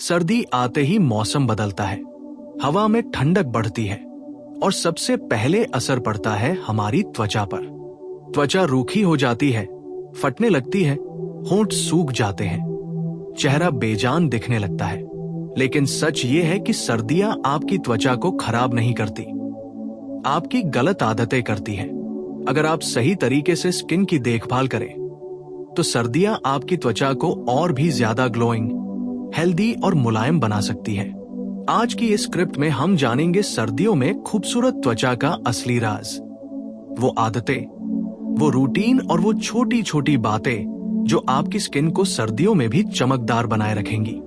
सर्दी आते ही मौसम बदलता है, हवा में ठंडक बढ़ती है और सबसे पहले असर पड़ता है हमारी त्वचा पर। त्वचा रूखी हो जाती है, फटने लगती है, होंठ सूख जाते हैं, चेहरा बेजान दिखने लगता है। लेकिन सच ये है कि सर्दियां आपकी त्वचा को खराब नहीं करती, आपकी गलत आदतें करती हैं। अगर आप सही तरीके से स्किन की देखभाल करें तो सर्दियां आपकी त्वचा को और भी ज्यादा ग्लोइंग, हेल्दी और मुलायम बना सकती है। आज की इस स्क्रिप्ट में हम जानेंगे सर्दियों में खूबसूरत त्वचा का असली राज, वो आदतें, वो रूटीन और वो छोटी छोटी बातें जो आपकी स्किन को सर्दियों में भी चमकदार बनाए रखेंगी।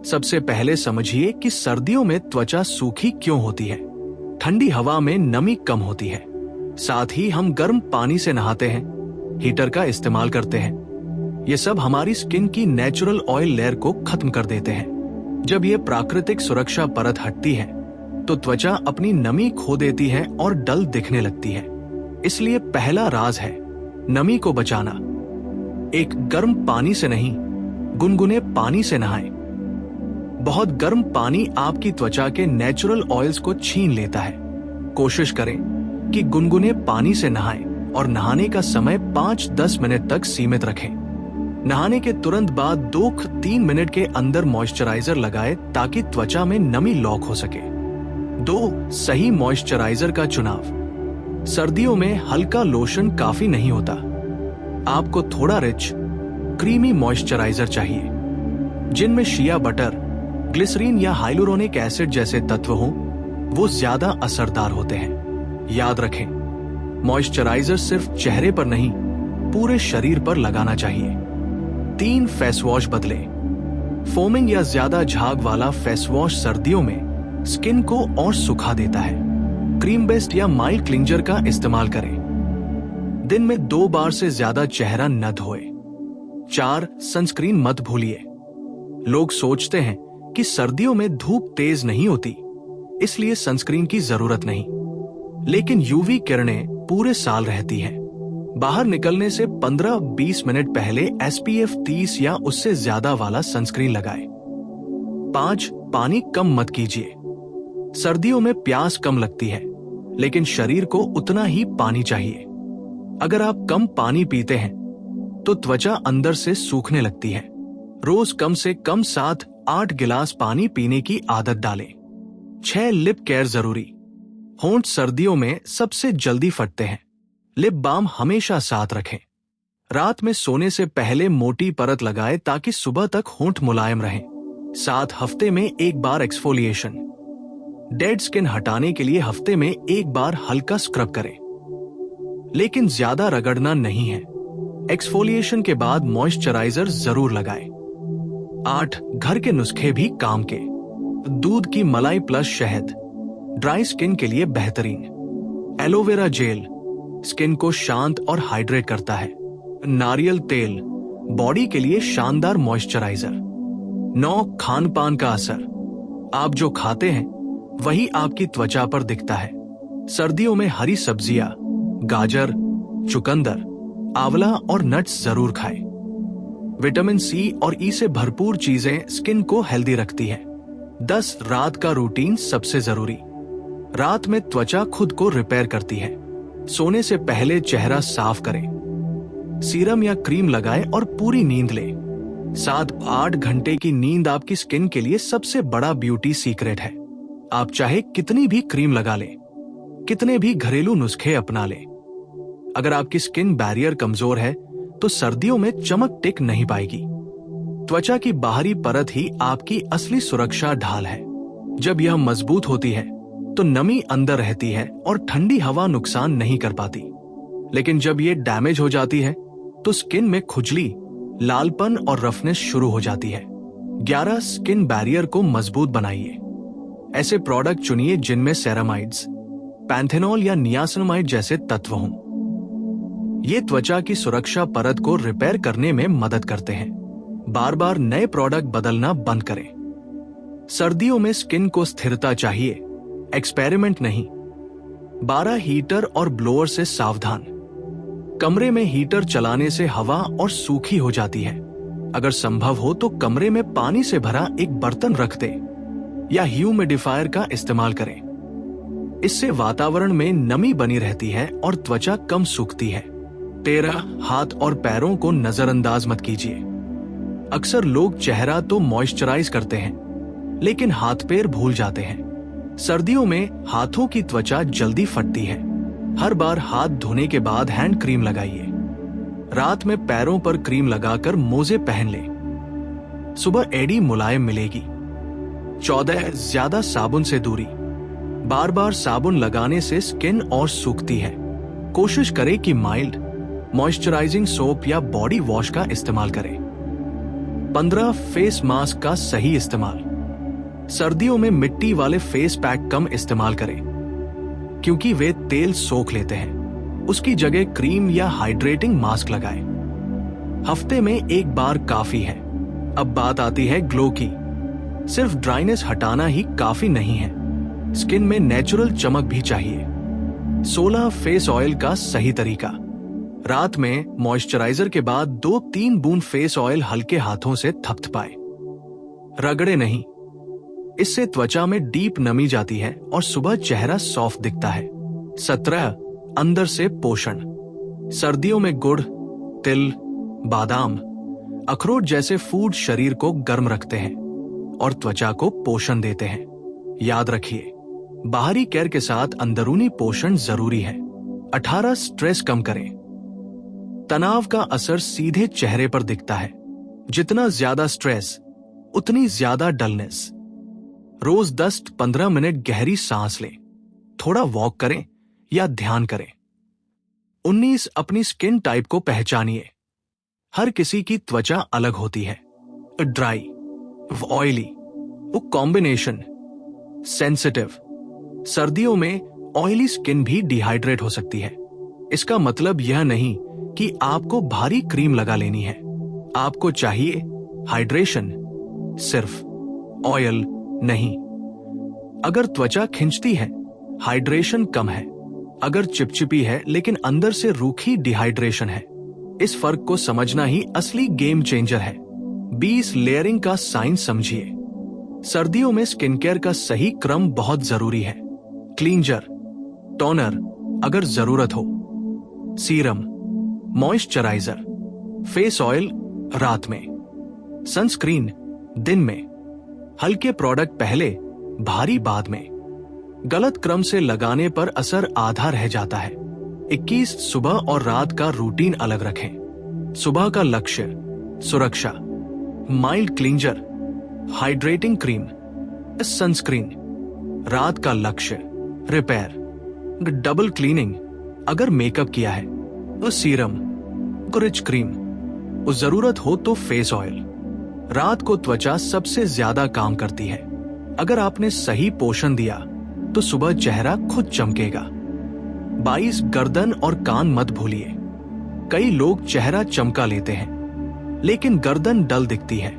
सबसे पहले समझिए कि सर्दियों में त्वचा सूखी क्यों होती है। ठंडी हवा में नमी कम होती है, साथ ही हम गर्म पानी से नहाते हैं, हीटर का इस्तेमाल करते हैं। ये सब हमारी स्किन की नेचुरल ऑयल लेयर को खत्म कर देते हैं। जब ये प्राकृतिक सुरक्षा परत हटती है तो त्वचा अपनी नमी खो देती है और डल दिखने लगती है। इसलिए पहला राज है नमी को बचाना। एक गर्म पानी से नहीं, गुनगुने पानी से नहाएं। बहुत गर्म पानी आपकी त्वचा के नेचुरल ऑयल्स को छीन लेता है। कोशिश करें कि गुनगुने पानी से नहाएं और नहाने का समय 5-10 मिनट तक सीमित रखें। नहाने के तुरंत बाद 2-3 मिनट के अंदर मॉइस्चराइजर लगाएं ताकि त्वचा में नमी लॉक हो सके। 2. सही मॉइस्चराइजर का चुनाव। सर्दियों में हल्का लोशन काफी नहीं होता, आपको थोड़ा रिच, क्रीमी मॉइस्चराइजर चाहिए जिनमें शिया बटर, ग्लिसरीन या हाइलुरोनिक एसिड जैसे तत्व हों। वो ज्यादा असरदार होते हैं। याद रखें, मॉइस्चराइजर सिर्फ चेहरे पर नहीं, पूरे शरीर पर लगाना चाहिए। 3. फेस वॉश बदलें। फोमिंग या ज्यादा झाग वाला फेस वॉश सर्दियों में स्किन को और सुखा देता है। क्रीम बेस्ड या माइल्ड क्लिंजर का इस्तेमाल करें। दिन में 2 बार से ज्यादा चेहरा न धोए। 4. सनस्क्रीन मत भूलिए। लोग सोचते हैं कि सर्दियों में धूप तेज नहीं होती, इसलिए सनस्क्रीन की जरूरत नहीं। लेकिन यूवी किरणें पूरे साल रहती हैं। बाहर निकलने से 15-20 मिनट पहले SPF 30 या उससे ज्यादा वाला सनस्क्रीन लगाएं। 5. पानी कम मत कीजिए। सर्दियों में प्यास कम लगती है, लेकिन शरीर को उतना ही पानी चाहिए। अगर आप कम पानी पीते हैं तो त्वचा अंदर से सूखने लगती है। रोज कम से कम 7-8 गिलास पानी पीने की आदत डालें। 6. लिप केयर जरूरी। होंठ सर्दियों में सबसे जल्दी फटते हैं। लिप बाम हमेशा साथ रखें। रात में सोने से पहले मोटी परत लगाएं ताकि सुबह तक होंठ मुलायम रहें। 7. हफ्ते में 1 बार एक्सफोलिएशन। डेड स्किन हटाने के लिए हफ्ते में 1 बार हल्का स्क्रब करें, लेकिन ज्यादा रगड़ना नहीं है। एक्सफोलिएशन के बाद मॉइस्चराइजर जरूर लगाएं। 8. घर के नुस्खे भी काम के। दूध की मलाई प्लस शहद ड्राई स्किन के लिए बेहतरीन। एलोवेरा जेल स्किन को शांत और हाइड्रेट करता है। नारियल तेल बॉडी के लिए शानदार मॉइस्चराइजर। 9. खान पान का असर। आप जो खाते हैं वही आपकी त्वचा पर दिखता है। सर्दियों में हरी सब्जियां, गाजर, चुकंदर, आंवला और नट्स जरूर खाएं। विटामिन C और E से भरपूर चीजें स्किन को हेल्दी रखती हैं। 10. रात का रूटीन सबसे जरूरी। रात में त्वचा खुद को रिपेयर करती है। सोने से पहले चेहरा साफ करें, सीरम या क्रीम लगाएं और पूरी नींद लें। 7-8 घंटे की नींद आपकी स्किन के लिए सबसे बड़ा ब्यूटी सीक्रेट है। आप चाहे कितनी भी क्रीम लगा लें, कितने भी घरेलू नुस्खे अपना लें, अगर आपकी स्किन बैरियर कमजोर है तो सर्दियों में चमक टिक नहीं पाएगी। त्वचा की बाहरी परत ही आपकी असली सुरक्षा ढाल है। जब यह मजबूत होती है तो नमी अंदर रहती है और ठंडी हवा नुकसान नहीं कर पाती। लेकिन जब ये डैमेज हो जाती है तो स्किन में खुजली, लालपन और रफनेस शुरू हो जाती है। 11. स्किन बैरियर को मजबूत बनाइए। ऐसे प्रोडक्ट चुनिए जिनमें सेरामाइड्स, पैंथेनॉल या नियासिनामाइड जैसे तत्व हों। ये त्वचा की सुरक्षा परत को रिपेयर करने में मदद करते हैं। बार बार नए प्रोडक्ट बदलना बंद करें। सर्दियों में स्किन को स्थिरता चाहिए, एक्सपेरिमेंट नहीं। 12. हीटर और ब्लोअर से सावधान। कमरे में हीटर चलाने से हवा और सूखी हो जाती है। अगर संभव हो तो कमरे में पानी से भरा एक बर्तन रख दे या ह्यूमिडिफायर का इस्तेमाल करें। इससे वातावरण में नमी बनी रहती है और त्वचा कम सूखती है। 13, हाथ और पैरों को नजरअंदाज मत कीजिए। अक्सर लोग चेहरा तो मॉइस्चराइज करते हैं, लेकिन हाथ पैर भूल जाते हैं। सर्दियों में हाथों की त्वचा जल्दी फटती है। हर बार हाथ धोने के बाद हैंड क्रीम लगाइए। रात में पैरों पर क्रीम लगाकर मोजे पहन ले। सुबह एड़ी मुलायम मिलेगी। 14, ज्यादा साबुन से दूरी। बार बार साबुन लगाने से स्किन और सूखती है। कोशिश करें कि माइल्ड मॉइस्चराइजिंग सोप या बॉडी वॉश का इस्तेमाल करें। 15, फेस मास्क का सही इस्तेमाल। सर्दियों में मिट्टी वाले फेस पैक कम इस्तेमाल करें, क्योंकि वे तेल सोख लेते हैं। उसकी जगह क्रीम या हाइड्रेटिंग मास्क लगाएं। हफ्ते में एक बार काफी है। अब बात आती है ग्लो की। सिर्फ ड्राइनेस हटाना ही काफी नहीं है, स्किन में नेचुरल चमक भी चाहिए। 16, फेस ऑयल का सही तरीका। रात में मॉइस्चराइजर के बाद 2-3 बूंद फेस ऑयल हल्के हाथों से थपथपाएं। रगड़े नहीं। इससे त्वचा में डीप नमी जाती है और सुबह चेहरा सॉफ्ट दिखता है। 17, अंदर से पोषण। सर्दियों में गुड़, तिल, बादाम, अखरोट जैसे फूड शरीर को गर्म रखते हैं और त्वचा को पोषण देते हैं। याद रखिए, बाहरी केयर के साथ अंदरूनी पोषण जरूरी है। 18, स्ट्रेस कम करें। तनाव का असर सीधे चेहरे पर दिखता है। जितना ज्यादा स्ट्रेस, उतनी ज्यादा डलनेस। रोज 10-15 मिनट गहरी सांस लें, थोड़ा वॉक करें या ध्यान करें। 19, अपनी स्किन टाइप को पहचानिए। हर किसी की त्वचा अलग होती है। ड्राई, ऑयली, वो कॉम्बिनेशन, सेंसिटिव। सर्दियों में ऑयली स्किन भी डिहाइड्रेट हो सकती है। इसका मतलब यह नहीं कि आपको भारी क्रीम लगा लेनी है। आपको चाहिए हाइड्रेशन, सिर्फ ऑयल नहीं। अगर त्वचा खिंचती है, हाइड्रेशन कम है। अगर चिपचिपी है लेकिन अंदर से रूखी, डिहाइड्रेशन है। इस फर्क को समझना ही असली गेम चेंजर है। 20, लेयरिंग का साइंस समझिए। सर्दियों में स्किन केयर का सही क्रम बहुत जरूरी है। क्लींजर, टोनर अगर जरूरत हो, सीरम, मॉइस्चराइजर, फेस ऑयल रात में, सनस्क्रीन दिन में, हल्के प्रोडक्ट पहले, भारी बाद में। गलत क्रम से लगाने पर असर आधा रह जाता है। 21, सुबह और रात का रूटीन अलग रखें। सुबह का लक्ष्य सुरक्षा, mild cleanser, hydrating cream, sunscreen. रात का लक्ष्य रिपेयर, डबल क्लीनिंग। अगर मेकअप किया है तो सीरम, रिच क्रीम, जरूरत हो तो फेस ऑयल। रात को त्वचा सबसे ज्यादा काम करती है। अगर आपने सही पोषण दिया तो सुबह चेहरा खुद चमकेगा। 22, गर्दन और कान मत भूलिए। कई लोग चेहरा चमका लेते हैं, लेकिन गर्दन डल दिखती है।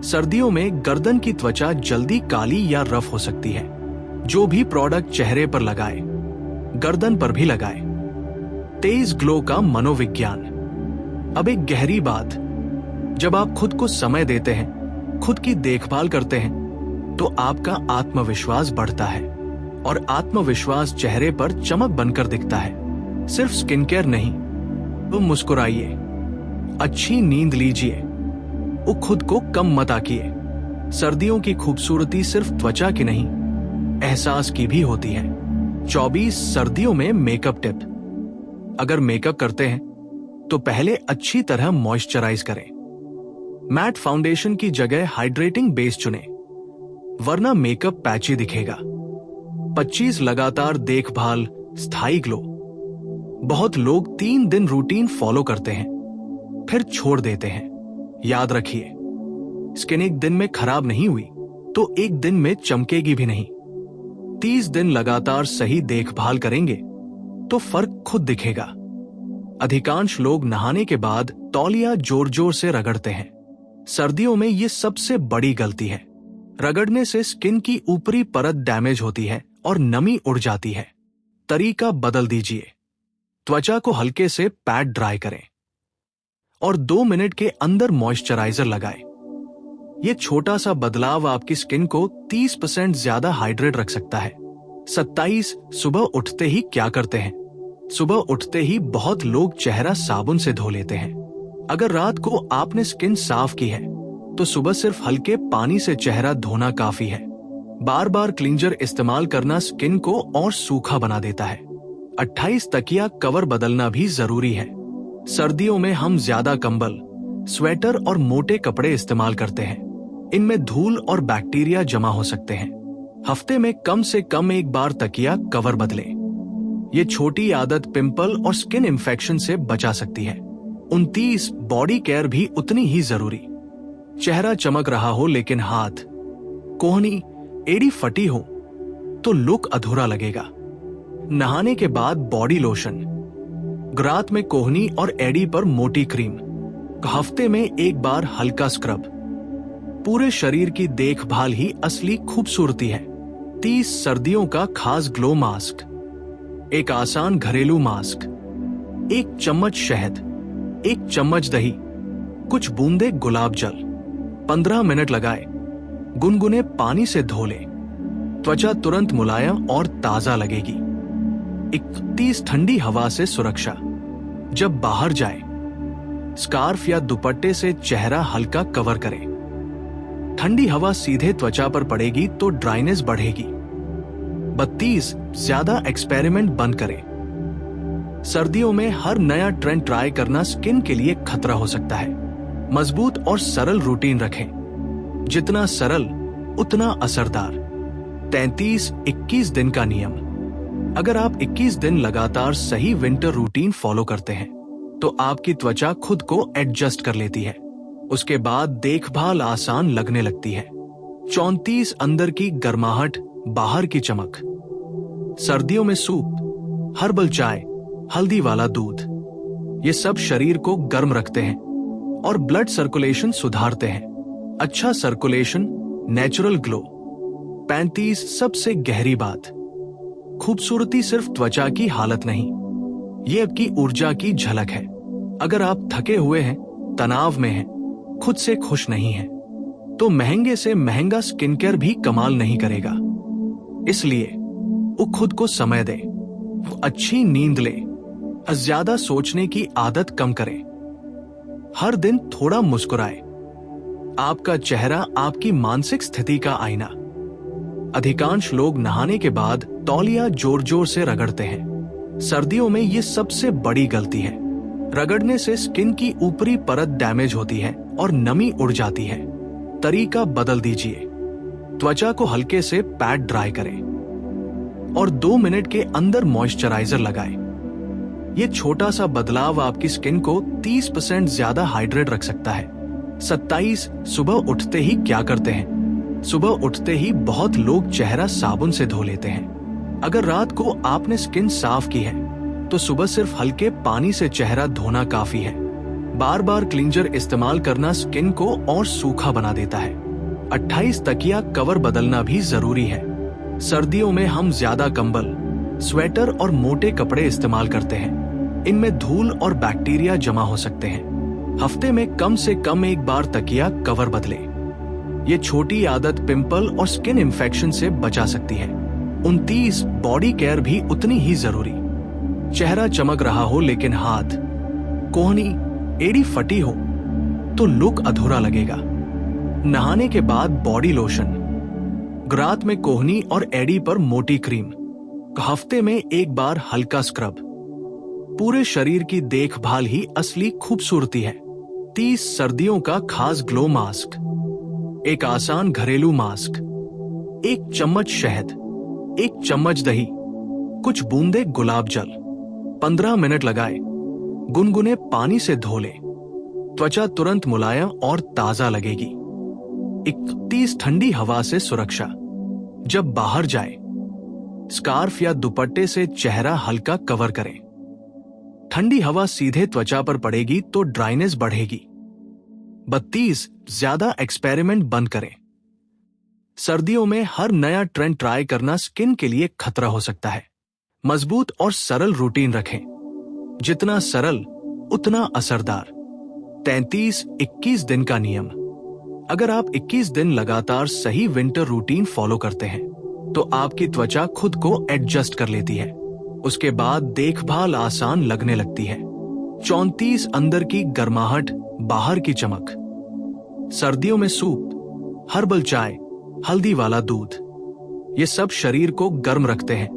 सर्दियों में गर्दन की त्वचा जल्दी काली या रफ हो सकती है। जो भी प्रोडक्ट चेहरे पर लगाए, गर्दन पर भी लगाए। 23, ग्लो का मनोविज्ञान। अब एक गहरी बात, जब आप खुद को समय देते हैं, खुद की देखभाल करते हैं, तो आपका आत्मविश्वास बढ़ता है और आत्मविश्वास चेहरे पर चमक बनकर दिखता है। सिर्फ स्किन केयर नहीं, तो मुस्कुराइए, अच्छी नींद लीजिए, वो खुद को कम मत आकिए। सर्दियों की खूबसूरती सिर्फ त्वचा की नहीं, एहसास की भी होती है। 24, सर्दियों में मेकअप टिप। अगर मेकअप करते हैं तो पहले अच्छी तरह मॉइस्चराइज करें। मैट फाउंडेशन की जगह हाइड्रेटिंग बेस चुनें, वरना मेकअप पैची दिखेगा। 25, लगातार देखभाल, स्थायी ग्लो। बहुत लोग 3 दिन रूटीन फॉलो करते हैं, फिर छोड़ देते हैं। याद रखिए, स्किन एक दिन में खराब नहीं हुई तो एक दिन में चमकेगी भी नहीं। 30 दिन लगातार सही देखभाल करेंगे तो फर्क खुद दिखेगा। अधिकांश लोग नहाने के बाद तौलिया जोर जोर से रगड़ते हैं। सर्दियों में यह सबसे बड़ी गलती है। रगड़ने से स्किन की ऊपरी परत डैमेज होती है और नमी उड़ जाती है। तरीका बदल दीजिए। त्वचा को हल्के से पैड ड्राई करें और 2 मिनट के अंदर मॉइस्चराइजर लगाएं। ये छोटा सा बदलाव आपकी स्किन को 30% ज्यादा हाइड्रेट रख सकता है। 27 सुबह उठते ही क्या करते हैं? सुबह उठते ही बहुत लोग चेहरा साबुन से धो लेते हैं। अगर रात को आपने स्किन साफ की है तो सुबह सिर्फ हल्के पानी से चेहरा धोना काफी है। बार बार क्लींजर इस्तेमाल करना स्किन को और सूखा बना देता है। 28 तकिया कवर बदलना भी जरूरी है। सर्दियों में हम ज्यादा कंबल, स्वेटर और मोटे कपड़े इस्तेमाल करते हैं। इनमें धूल और बैक्टीरिया जमा हो सकते हैं। हफ्ते में कम से कम एक बार तकिया कवर बदलें। ये छोटी आदत पिंपल और स्किन इन्फेक्शन से बचा सकती है। 29 बॉडी केयर भी उतनी ही जरूरी। चेहरा चमक रहा हो लेकिन हाथ, कोहनी, एड़ी फटी हो तो लुक अधूरा लगेगा। नहाने के बाद बॉडी लोशन, रात में कोहनी और एड़ी पर मोटी क्रीम, हफ्ते में एक बार हल्का स्क्रब। पूरे शरीर की देखभाल ही असली खूबसूरती है। 30 सर्दियों का खास ग्लो मास्क। एक आसान घरेलू मास्क। 1 चम्मच शहद, 1 चम्मच दही, कुछ बूंदे गुलाब जल, 15 मिनट लगाए, गुनगुने पानी से धो ले। त्वचा तुरंत मुलायम और ताजा लगेगी। 31 ठंडी हवा से सुरक्षा। जब बाहर जाए, स्कार्फ या दुपट्टे से चेहरा हल्का कवर करें। ठंडी हवा सीधे त्वचा पर पड़ेगी तो ड्राइनेस बढ़ेगी। 32 ज्यादा एक्सपेरिमेंट बंद करें। सर्दियों में हर नया ट्रेंड ट्राई करना स्किन के लिए खतरा हो सकता है। मजबूत और सरल रूटीन रखें। जितना सरल उतना असरदार। 33-21 दिन का नियम। अगर आप 21 दिन लगातार सही विंटर रूटीन फॉलो करते हैं तो आपकी त्वचा खुद को एडजस्ट कर लेती है। उसके बाद देखभाल आसान लगने लगती है। 34 अंदर की गर्माहट, बाहर की चमक। सर्दियों में सूप, हर्बल चाय, हल्दी वाला दूध, ये सब शरीर को गर्म रखते हैं और ब्लड सर्कुलेशन सुधारते हैं। अच्छा सर्कुलेशन, नेचुरल ग्लो। 35 सबसे गहरी बात। खूबसूरती सिर्फ त्वचा की हालत नहीं, ये आपकी ऊर्जा की झलक है। अगर आप थके हुए हैं, तनाव में हैं, खुद से खुश नहीं हैं, तो महंगे से महंगा स्किन केयर भी कमाल नहीं करेगा। इसलिए वो खुद को समय दे, अच्छी नींद ले, ज्यादा सोचने की आदत कम करें, हर दिन थोड़ा मुस्कुराए। आपका चेहरा आपकी मानसिक स्थिति का आईना। अधिकांश लोग नहाने के बाद तौलिया जोर जोर से रगड़ते हैं। सर्दियों में ये सबसे बड़ी गलती है। रगड़ने से स्किन की ऊपरी परत डैमेज होती है और नमी उड़ जाती है। तरीका बदल दीजिए। त्वचा को हल्के से पैड ड्राई करें और 2 मिनट के अंदर मॉइस्चराइजर लगाएं। ये छोटा सा बदलाव आपकी स्किन को 30% ज्यादा हाइड्रेट रख सकता है। 27 सुबह उठते ही क्या करते हैं? सुबह उठते ही बहुत लोग चेहरा साबुन से धो लेते हैं। अगर रात को आपने स्किन साफ की है तो सुबह सिर्फ हल्के पानी से चेहरा धोना काफी है। बार बार क्लींजर इस्तेमाल करना स्किन को और सूखा बना देता है। 28 तकिया कवर बदलना भी जरूरी है। सर्दियों में हम ज्यादा कंबल, स्वेटर और मोटे कपड़े इस्तेमाल करते हैं। इनमें धूल और बैक्टीरिया जमा हो सकते हैं। हफ्ते में कम से कम एक बार तकिया कवर बदले। ये छोटी आदत पिंपल और स्किन इन्फेक्शन से बचा सकती है। 29 बॉडी केयर भी उतनी ही जरूरी। चेहरा चमक रहा हो लेकिन हाथ, कोहनी, एड़ी फटी हो तो लुक अधूरा लगेगा। नहाने के बाद बॉडी लोशन, रात में कोहनी और एड़ी पर मोटी क्रीम, हफ्ते में एक बार हल्का स्क्रब। पूरे शरीर की देखभाल ही असली खूबसूरती है। 30 सर्दियों का खास ग्लो मास्क। एक आसान घरेलू मास्क। 1 चम्मच शहद, 1 चम्मच दही, कुछ बूंदे गुलाब जल, 15 मिनट लगाए, गुनगुने पानी से धो ले। त्वचा तुरंत मुलायम और ताजा लगेगी। 31 ठंडी हवा से सुरक्षा। जब बाहर जाए, स्कार्फ या दुपट्टे से चेहरा हल्का कवर करें। ठंडी हवा सीधे त्वचा पर पड़ेगी तो ड्राइनेस बढ़ेगी। 32 ज्यादा एक्सपेरिमेंट बंद करें। सर्दियों में हर नया ट्रेंड ट्राई करना स्किन के लिए खतरा हो सकता है। मजबूत और सरल रूटीन रखें। जितना सरल उतना असरदार। 33-21 दिन का नियम। अगर आप 21 दिन लगातार सही विंटर रूटीन फॉलो करते हैं तो आपकी त्वचा खुद को एडजस्ट कर लेती है। उसके बाद देखभाल आसान लगने लगती है। 34 अंदर की गर्माहट, बाहर की चमक। सर्दियों में सूप, हर्बल चाय, हल्दी वाला दूध, ये सब शरीर को गर्म रखते हैं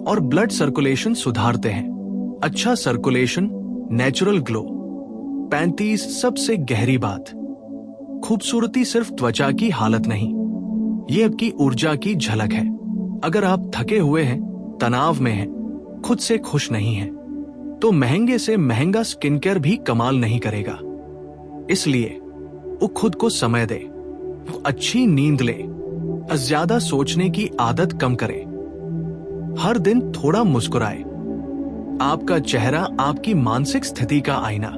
और ब्लड सर्कुलेशन सुधारते हैं। अच्छा सर्कुलेशन, नेचुरल ग्लो। 35 सबसे गहरी बात। खूबसूरती सिर्फ त्वचा की हालत नहीं, ये आपकी ऊर्जा की झलक है। अगर आप थके हुए हैं, तनाव में हैं, खुद से खुश नहीं हैं, तो महंगे से महंगा स्किन केयर भी कमाल नहीं करेगा। इसलिए वो खुद को समय दे, वो अच्छी नींद ले, ज्यादा सोचने की आदत कम करे, हर दिन थोड़ा मुस्कुराए। आपका चेहरा आपकी मानसिक स्थिति का आईना।